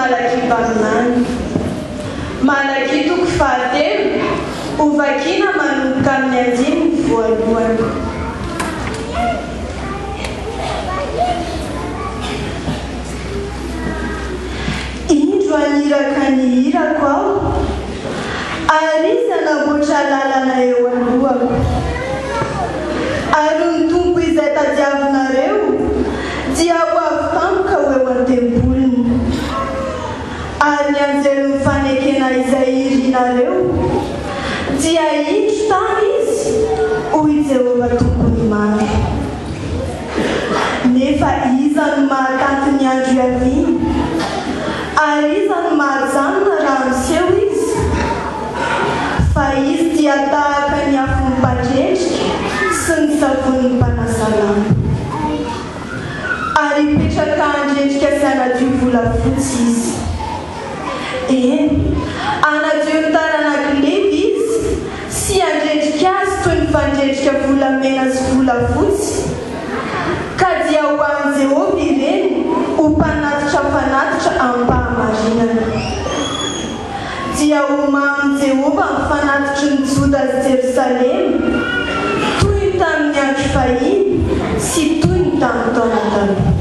malaky baminany. Malaky toko fahatelo, ovakina manomboka amin'ny andimy voalohany. Indro aniraka ny hirako aho, ary izy nanamboatra lalana eo alohako. Ary ny tompo izay tadiavinareo dia ho avy tampoka ho eo an-tembolony. Ary ny anjely mifanekena izay irinareo dia indro tany izy hoy Jehova tompony maro. Nefa iza no mahatanty ny andro iaviny, ary iza no mahajanona raha miseho izy. Fa izy dia tahaka ny afon'ny mpandrendrika sy ny savony mpanasalama. Ary petraka andrendrika sy anadio volafotsy izy. Eny, anadio ny taranak'levy izy sy andrendrika azy toy ny fandrendrika volamena sy volafotsy. Ka dia ho an'i Jehova ireny ho mpanatitra fanatitra ampahamarinana. Dia ho mamy Jehova mifanatitry ny Joda sy Jerosalema toy ny tamin'ny andro fahiny sy toy ny tamin'ny taona taloha.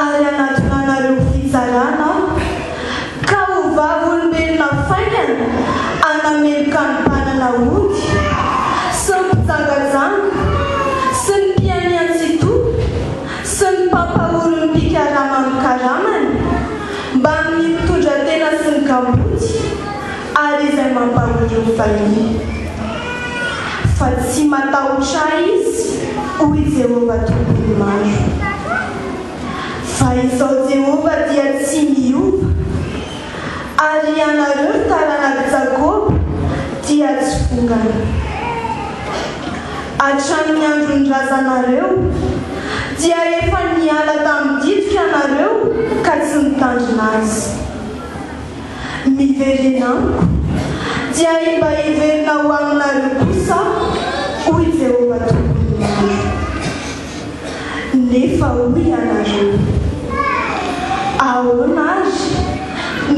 Ary anatonanareo fizarana ka ho vavolombelona faingana anameloka ny mpanana ody sy ny mpitsangajanga sy ny mpiainy antsito sy ny mpampahoro ny mpikarama amin'ny karamany mba mitondra tena sy ny gamboty ary izay mampahoro ny fahiny. Fa tsy matahotra izy hoy Jehova tompony maro. Fa izao Jehova dia tsy miova, ary ianareo taranak'i Jakoba dia tsy fongana. Hatramin'ny andron'ny razanareo dia efa niala tamin'ny didika ianareo ka tsy mitandrina azy. Miverenamiko dia mba hiverina ho aminareo kosa hoy Jehova tompony maro. Nefa hoy ianareo, ahoana azy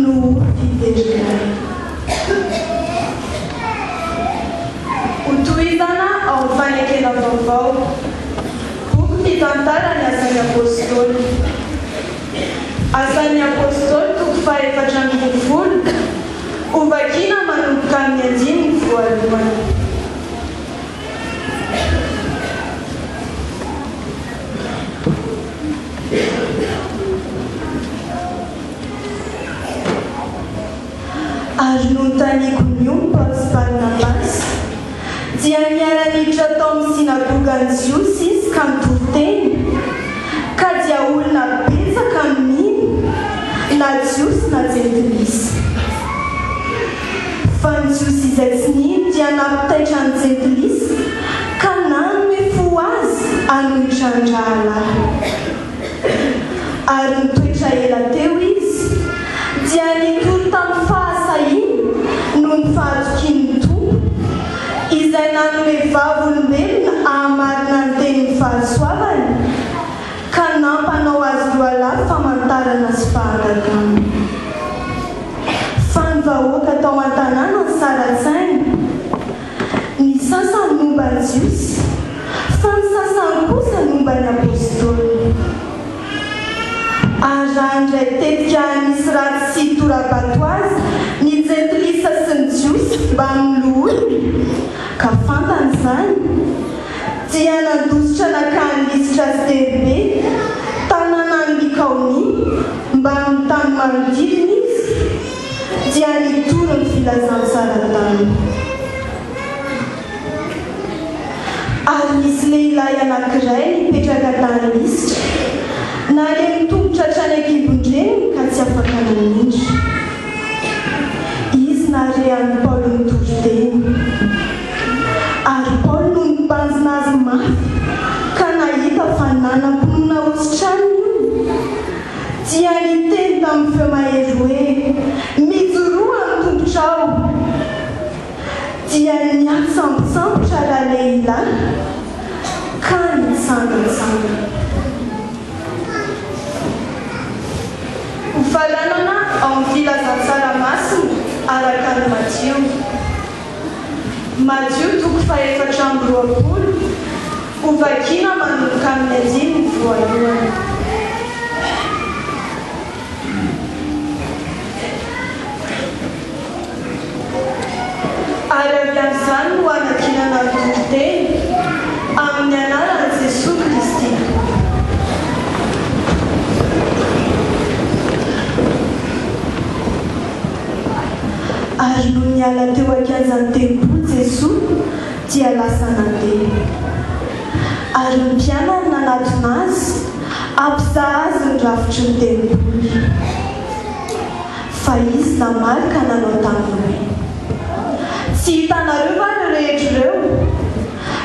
no fiverinareo? Hotohizana ao amin'ny fanekena vaovao, boky mitantara ny asan'ny apôstôly. Asan'ny apôstôly toko faha-efatra ambin'ny folo, ovakina manomboka amin'ny andimy voalohany. Ary nontaniko ny Paoly sy Barnabasy dia niara-niditra tao amin'ny sinagogan'ny Jiosy izy ka mitoviteny, ka dia olona betsaka mino na Jiosy na Jentilisa. Fa ny Jiosy izay tsy nino dia nampitaitra ny Jentilisa ka nanome fo azy hanohitra ny rahalahy. Ary nitoetra ela teo izy dia nitoro tamin'ny fahasahiny noho ny fahatokian'ny tompo izay nanome vavolombelona hamarina ny tenin'ny fahasoavany ka nampanao azy roalahy famantarana sy fahagagana. Fa ny vahoaka tao an-tanàna ny saratsaina, ny sasany momba ny Jiosy, fa ny sasany kosa momba ny apôstôly. Ary raha indray tetika nisy ratsy sy torabato azy ny Jentilisa sy ny Jiosy mba miloholo ka fantany izany, dia nandositra nakany Listra sy Derbe tanànan'ny Likaonia mba amin'ny tany manodidina izy, dia nitoro ny filazantsara-tany. Ary nisy lehilahy anankiray nipetraka tany Listra, naleha nitongotra hatrany an-kibon-dreny ka tsy afaka nanindry. Izy narehan'ny Paoly nitory-teny, ary Paoly no nibanjina azy mafy ka nahita fa nanam-ponona hositrany io, dia niteny tamin'ny feo mahery hoe mijoroa ny tongotrao. Dia niatsambosambotra raha lehilahy ka nitsangatsangana. Falanana amin'ny filazantsara masina araka ny Matthieu. Matthieu toko faefatra amby roapolo ho vakiana manomboka amin'ny andininy voalohany. Ary avy amin'izany no anakinana ny tonteny amin'ny anaran'i Jesosy Kristy. Ary no niala teo ankianjany temboly Jesosy dia lasa nandeha. Ary ny mpianany nanatona azy ampizaha azy ny rafitry ny temboly. Fa izy namaly ka nanao taminy hoe: tsy hitanareo va ireo rehetra ireo?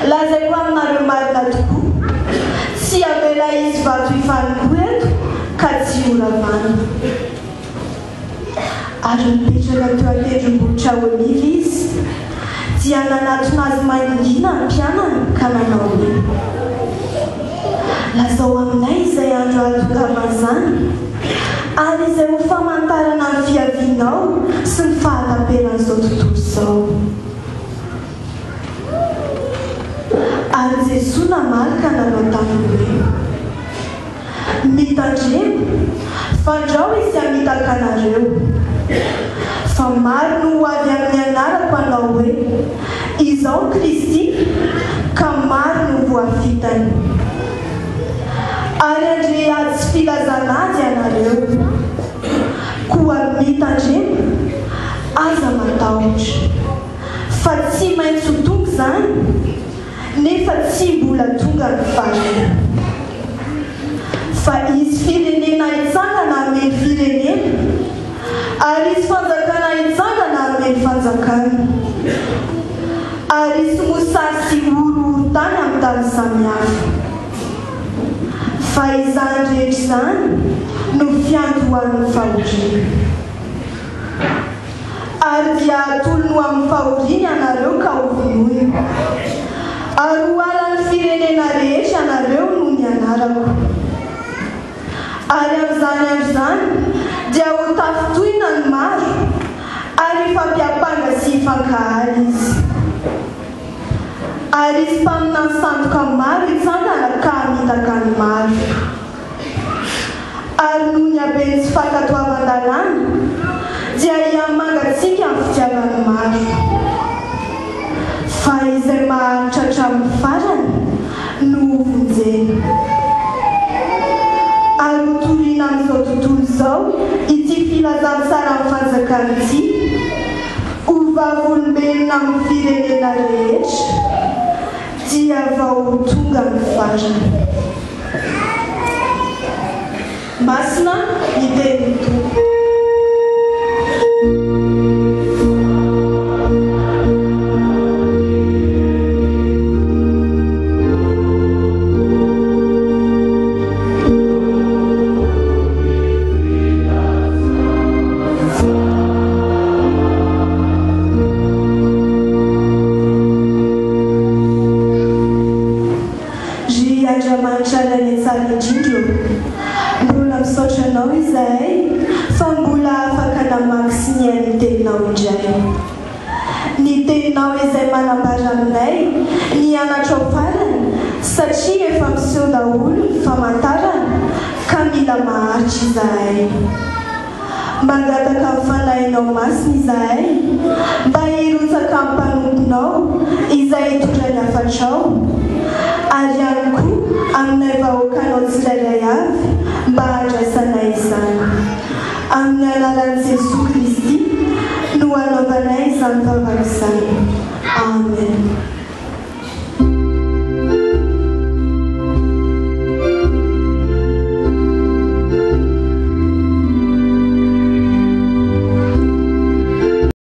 Lazaiko aminareo marina tokoa, tsy avela izy vato hifanoko eto ka tsy horavana. Ary nipetraka teo an-tendrombohitra Oliva izy dia nanatona azy maningina ny mpianany ka nanao hoe: lazao aminay izay andro ahatongavan'izany, ary izay ho famantarana ny fiavianao sy ny fahataperan'izao tontolo izao. Ary Jesosy namaly ka nanao taminy hoe: mitandremo, fandrao izy hamitaka anareo. Fa maro no ho avy amin'ny anarako hanao hoe: izao Kristy, ka maro no voafitany. Ary andre ady tsy filazana azy ianareo, koa mitandremo, aza matahotra. Fa tsy maintsy ho tonga izany, nefa tsy mbola tonga ny farany. Fa izy firenena hitsangana amin'ny firenena, ary izy fanjakana hitsangana amin'ny fanjakana, ary izy mosary sy horohorontany amin'ny tany samihafa. Fa izany rehetra izany no fiandohan'ny fahoriana. Ary dia atolony ho amin'ny fahoriana ianareo ka ho vonoina. Ary ho alan'ny firenena rehetra ianareo noho ny anarako. Ary amin'izany andro izany dia ho tafitohina ny maro, ary fampiapanga sy hifankahala izy. Ary izy mpamina ny sandoka maro hitsangana ka hamitaka ny maro. Ary noho ny habeny tsy fankatoavan-dalàna dia hiamangatsika amin'ny fitiavany maro. Fa izay maharitra hatramin'ny farany no ho vonjena. Ary ho toriana amin'izao tontolo izao ity filazantsara amin'ny fanjakana ity, ho vavolombelona amin'ny firenena rehetra, dia vao ho tonga ny farany. Masina ny tenin'ny Tompo. Mbola misaotra anao izahay fa mbola afaka namaky sy niaino ny teninao indray. Ny teninao izay manambara aminay nianatra ao farany, satria efa miseho daholo ny famantarana ka mila maharitra izahay. Mangataka mifanahinao masina izahay mba hirotsaka amin'ny mpanomponao izay hitondra ny hafatrao, ary ihany koa aminay vahoakanao tsirairay avy mba handraisanay izany. Amin'ny anaran'i Jesosy Kristy no hanaovanay izany vavaka izany. Amen.